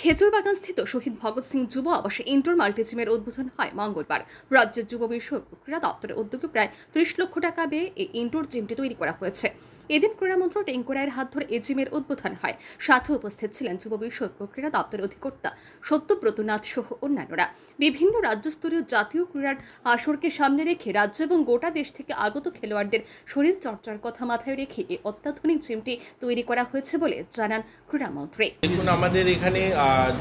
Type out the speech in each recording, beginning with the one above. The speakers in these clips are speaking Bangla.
খেজুরবাগানস্থিত শহীদ ভগৎ সিং যুব আবাসে ইনডোর মাল্টিজিমের উদ্বোধন হয় মঙ্গলবার। রাজ্যের যুব বিষয়ক ক্রীড়া দপ্তরের উদ্যোগে প্রায় ৩০ লক্ষ টাকা ব্যয়ে এই ইনডোর জিমটি তৈরি করা হয়েছে। এদিন ক্রীড়ামন্ত্রী টেঙ্কু রায়ের হাত ধরে এই জিমের উদ্বোধন হয়। সাথে উপস্থিত ছিলেন যুব বিষয়ক ক্রীড়া দপ্তরের অধিকর্তা সত্যব্রত নাথ সহ অন্যান্যরা। বিভিন্ন রাজ্যস্তরীয় জাতীয় ক্রীড়ার আসরকে সামনে রেখে রাজ্য এবং গোটা দেশ থেকে আগত খেলোয়াড়দের শরীর চর্চার কথা মাথায় রেখে এই অত্যাধুনিক জিমটি তৈরি করা হয়েছে বলে জানান ক্রীড়ামন্ত্রী। দেখুন, আমাদের এখানে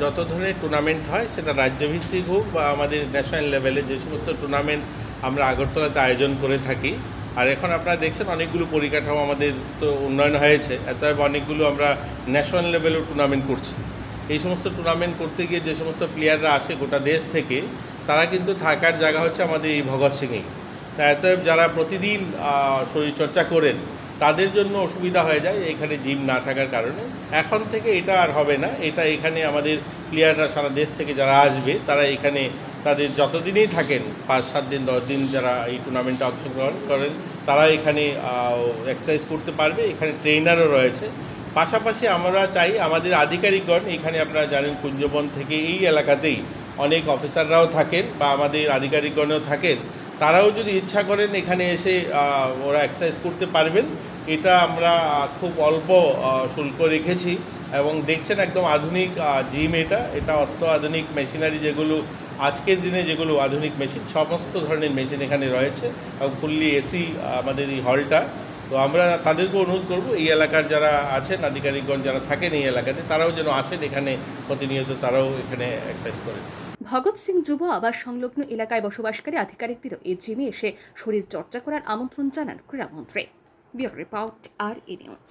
যত ধরনের টুর্নামেন্ট হয়, সেটা রাজ্যভিত্তিক হোক বা আমাদের ন্যাশনাল লেভেলে যে সমস্ত টুর্নামেন্ট আমরা আগরতলাতে আয়োজন করে থাকি। আর এখন আপনারা দেখছেন অনেকগুলো পরিকাঠামো আমাদের তো উন্নয়ন হয়েছে, অতএব অনেকগুলো আমরা ন্যাশনাল লেভেলেও টুর্নামেন্ট করছি। এই সমস্ত টুর্নামেন্ট করতে গিয়ে যে সমস্ত প্লেয়াররা আসে গোটা দেশ থেকে, তারা কিন্তু থাকার জায়গা হচ্ছে আমাদের এই ভগৎ সিংয়েই। অতএব যারা প্রতিদিন শরীরচর্চা করেন, তাদের জন্য অসুবিধা হয়ে যায় এখানে জিম না থাকার কারণে। এখন থেকে এটা আর হবে না। এটা এখানে আমাদের প্লেয়াররা সারা দেশ থেকে যারা আসবে, তারা এখানে তাদের যতদিনই থাকেন, ৫-৭ দিন ১০ দিন যারা এই টুর্নামেন্টে অংশগ্রহণ করেন, তারা এখানে এক্সারসাইজ করতে পারবে। এখানে ট্রেনারও রয়েছে। পাশাপাশি আমরা চাই আমাদের আধিকারিকগণ, এখানে আপনারা জানেন কুঞ্জবন থেকে এই এলাকাতেই অনেক অফিসাররাও থাকেন বা আমাদের আধিকারিকগণও থাকেন। তারাও যদি ইচ্ছা করেন এখানে এসে ওরা এক্সারসাইজ করতে পারবেন। এটা আমরা খুব অল্প শুল্ক রেখেছি এবং দেখছেন একদম আধুনিক জিম। এটা অত্যাধুনিক মেশিনারি, যেগুলো আজকের দিনে যেগুলো আধুনিক মেশিন, সমস্ত ধরনের মেশিন এখানে রয়েছে এবং ফুললি এসি আমাদের এই হলটা। তো আমরা তাদেরকে অনুরোধ করব, এই এলাকার যারা আছেন আধিকারিকগণ যারা থাকেন এই এলাকাতে, তারাও যেন আসেন এখানে প্রতিনিয়ত, তারাও এখানে এক্সারসাইজ করেন। ভগৎ সিং যুব আবাস সংলগ্ন এলাকায় বসবাসকারী আধিকারিকদেরও এই জিমে এসে শরীর চর্চা করার আমন্ত্রণ জানান ক্রীড়ামন্ত্রী। ব্যুরো রিপোর্ট, আর নিউজ।